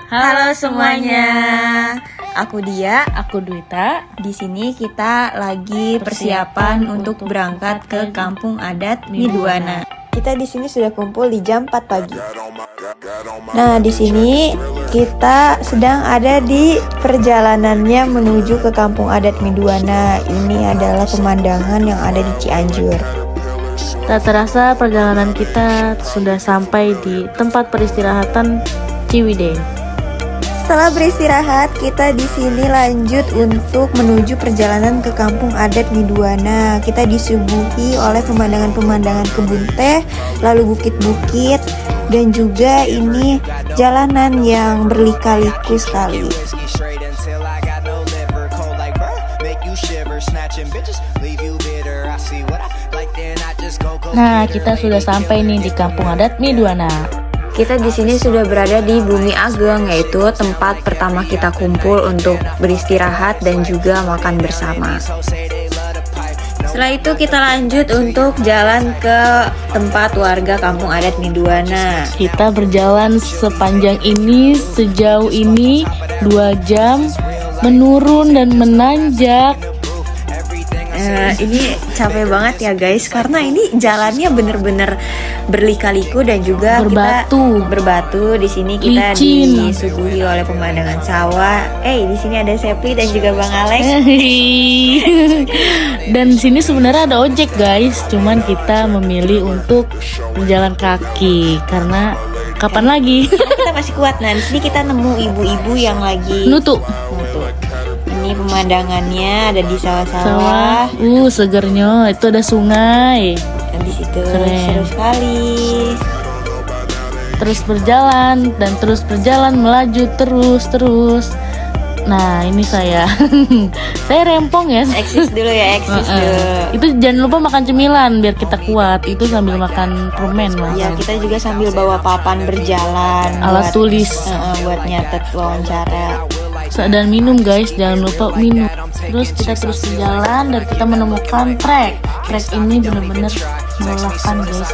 Halo semuanya, aku Dia, Aku Dwita. Di sini kita lagi persiapan untuk berangkat ke kampung adat Miduana. Kita di sini sudah kumpul di jam 4 pagi. Nah, di sini kita sedang ada di perjalanannya menuju ke kampung adat Miduana. Ini adalah pemandangan yang ada di Cianjur. Tak terasa perjalanan kita sudah sampai di tempat peristirahatan Ciwidey. Setelah beristirahat, kita di sini lanjut untuk menuju perjalanan ke kampung adat Miduana. Kita disuguhi oleh pemandangan-pemandangan kebun teh, lalu bukit-bukit, dan juga ini jalanan yang berlika-liku sekali. Nah, kita sudah sampai nih di kampung adat Miduana. Kita di sini sudah berada di Bumi Ageng, yaitu tempat pertama kita kumpul untuk beristirahat dan juga makan bersama. Setelah itu kita lanjut untuk jalan ke tempat warga kampung adat Miduana. Kita berjalan sepanjang ini, sejauh ini 2 jam, menurun dan menanjak. Ini capek banget ya guys, karena ini jalannya bener-bener berlika-liku dan juga berbatu. Di sini kita licin, disuguhi oleh pemandangan sawah. Di sini ada Sepli dan juga Bang Alex. Dan di sini sebenarnya ada ojek guys, cuman kita memilih untuk berjalan kaki karena kapan lagi? Kita masih kuat. Nah, di sini kita nemu ibu-ibu yang lagi nutuk. Ini pemandangannya ada di sawah-sawah. Segernya itu ada sungai. Dan di situ Keren. seru sekali. Terus berjalan melaju terus. Nah, ini saya. Saya rempong ya. Eksis dulu ya, dulu. Itu jangan lupa makan cemilan biar kita kuat. Itu sambil makan permen lah. Ya, kita juga sambil bawa papan berjalan. Alat tulis. Buat nyatet wawancara. Dan minum guys, jangan lupa minum. Terus kita terus berjalan dan kita menemukan trek ini benar-benar melelahkan guys.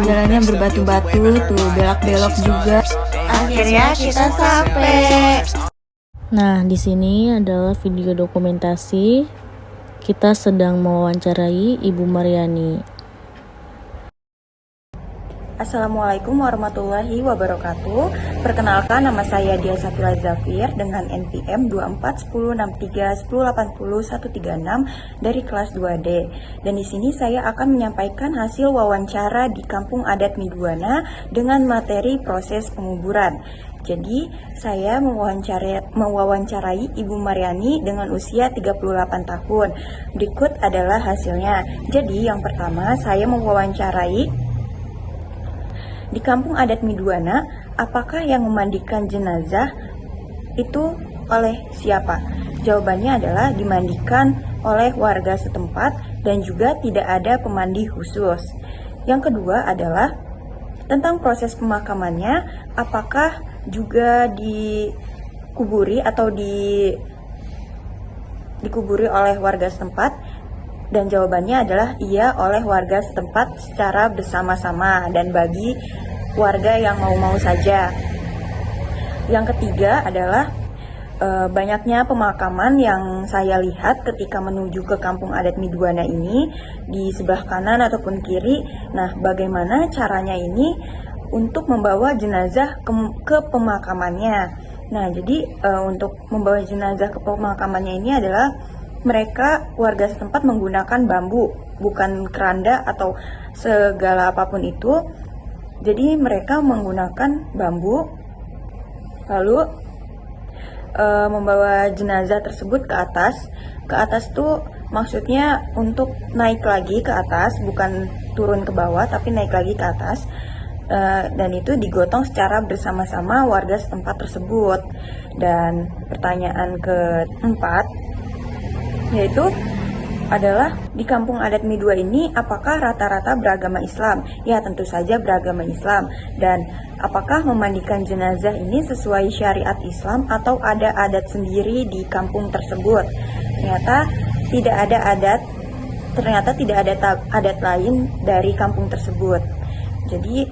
Jalannya berbatu-batu tuh, belok-belok juga. Akhirnya kita sampai. Nah, di sini adalah video dokumentasi. Kita sedang mewawancarai Ibu Maryani. Assalamualaikum warahmatullahi wabarakatuh. Perkenalkan, nama saya Dia Safila Zafir dengan NPM 2410631080 dari kelas 2D. Dan di sini saya akan menyampaikan hasil wawancara di Kampung Adat Miduana dengan materi proses penguburan. Jadi, saya mewawancarai Ibu Maryani dengan usia 38 tahun. Berikut adalah hasilnya. Jadi, yang pertama saya mewawancarai di kampung adat Miduana, apakah yang memandikan jenazah itu oleh siapa? Jawabannya adalah dimandikan oleh warga setempat dan juga tidak ada pemandi khusus. Yang kedua adalah tentang proses pemakamannya, apakah juga dikuburi atau dikuburi oleh warga setempat? Dan jawabannya adalah iya, oleh warga setempat secara bersama-sama dan bagi warga yang mau-mau saja. Yang ketiga adalah banyaknya pemakaman yang saya lihat ketika menuju ke kampung adat Miduana ini di sebelah kanan ataupun kiri. Nah, bagaimana caranya ini untuk membawa jenazah ke pemakamannya? Nah, jadi untuk membawa jenazah ke pemakamannya ini adalah mereka warga setempat menggunakan bambu, bukan keranda atau segala apapun itu. Jadi mereka menggunakan bambu, lalu membawa jenazah tersebut ke atas. Ke atas tuh maksudnya untuk naik lagi ke atas, bukan turun ke bawah, tapi naik lagi ke atas. Dan itu digotong secara bersama-sama warga setempat tersebut. Dan pertanyaan keempat yaitu adalah di kampung adat Midua ini apakah rata-rata beragama Islam? Ya, tentu saja beragama Islam. Dan apakah memandikan jenazah ini sesuai syariat Islam atau ada adat sendiri di kampung tersebut? Ternyata tidak ada adat lain dari kampung tersebut. Jadi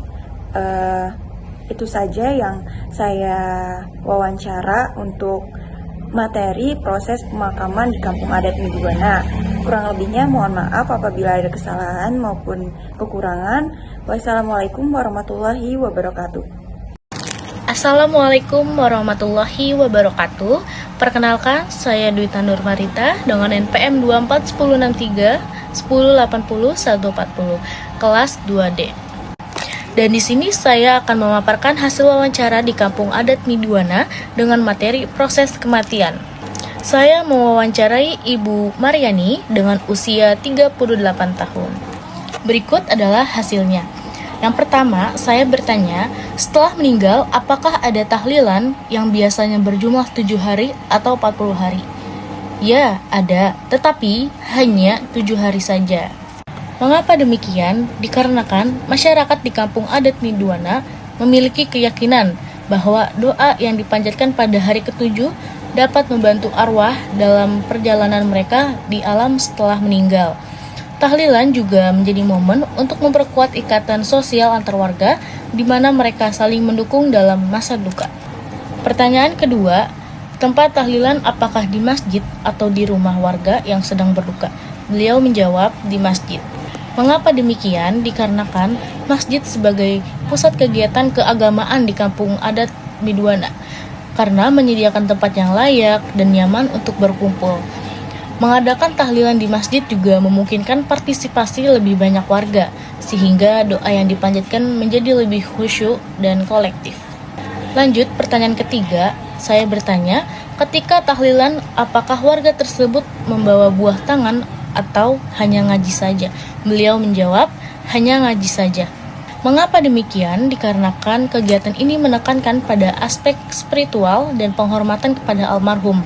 Itu saja yang saya wawancara untuk materi proses pemakaman di Kampung Adat Midwana. Kurang lebihnya mohon maaf apabila ada kesalahan maupun kekurangan. Wassalamualaikum warahmatullahi wabarakatuh. Assalamualaikum warahmatullahi wabarakatuh. Perkenalkan, saya Dwita Nurmarita dengan NPM 241063 1080 140 kelas 2D. Dan di sini saya akan memaparkan hasil wawancara di Kampung Adat Midwana dengan materi proses kematian. Saya mewawancarai Ibu Maryani dengan usia 38 tahun. Berikut adalah hasilnya. Yang pertama, saya bertanya, setelah meninggal, apakah ada tahlilan yang biasanya berjumlah 7 hari atau 40 hari? Ya, ada, tetapi hanya 7 hari saja. Mengapa demikian? Dikarenakan masyarakat di Kampung Adat Midwana memiliki keyakinan bahwa doa yang dipanjatkan pada hari ke-7 dapat membantu arwah dalam perjalanan mereka di alam setelah meninggal. Tahlilan juga menjadi momen untuk memperkuat ikatan sosial antar warga di mana mereka saling mendukung dalam masa duka. Pertanyaan kedua, tempat tahlilan apakah di masjid atau di rumah warga yang sedang berduka? Beliau menjawab di masjid. Mengapa demikian? Dikarenakan masjid sebagai pusat kegiatan keagamaan di Kampung Adat Midwana karena menyediakan tempat yang layak dan nyaman untuk berkumpul. Mengadakan tahlilan di masjid juga memungkinkan partisipasi lebih banyak warga, sehingga doa yang dipanjatkan menjadi lebih khusyuk dan kolektif. Lanjut, pertanyaan ketiga, saya bertanya, ketika tahlilan, apakah warga tersebut membawa buah tangan atau hanya ngaji saja? Beliau menjawab, hanya ngaji saja. Mengapa demikian? Dikarenakan kegiatan ini menekankan pada aspek spiritual dan penghormatan kepada almarhum,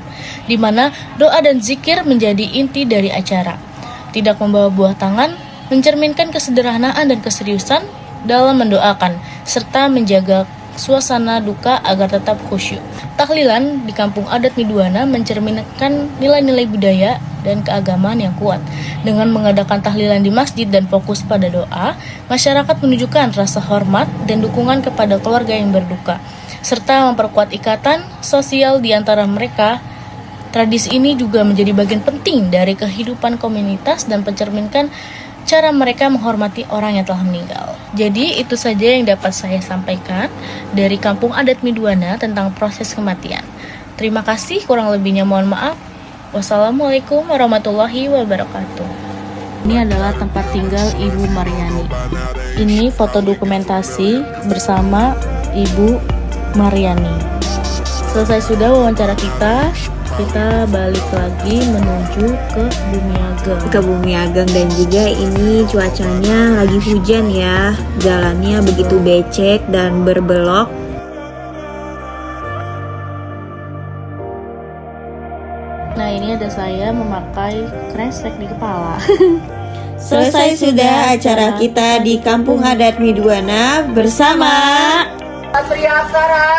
di mana doa dan zikir menjadi inti dari acara. Tidak membawa buah tangan, mencerminkan kesederhanaan dan keseriusan dalam mendoakan, serta menjaga suasana duka agar tetap khusyuk. Tahlilan di Kampung Adat Midwana mencerminkan nilai-nilai budaya dan keagamaan yang kuat. Dengan mengadakan tahlilan di masjid dan fokus pada doa, masyarakat menunjukkan rasa hormat dan dukungan kepada keluarga yang berduka, serta memperkuat ikatan sosial di antara mereka. Tradisi ini juga menjadi bagian penting dari kehidupan komunitas dan mencerminkan cara mereka menghormati orang yang telah meninggal. Jadi itu saja yang dapat saya sampaikan dari Kampung Adat Midwana tentang proses kematian. Terima kasih, kurang lebihnya mohon maaf. Wassalamualaikum warahmatullahi wabarakatuh. Ini adalah tempat tinggal Ibu Maryani. Ini foto dokumentasi bersama Ibu Maryani. Selesai sudah wawancara kita balik lagi menuju ke Bumiagang. Ke Bumiagang, dan juga ini cuacanya lagi hujan ya. Jalannya begitu becek dan berbelok. Nah, ini ada saya memakai kresek di kepala. Selesai sudah acara kita di Kampung Adat Midwana bersama Satria Aksara.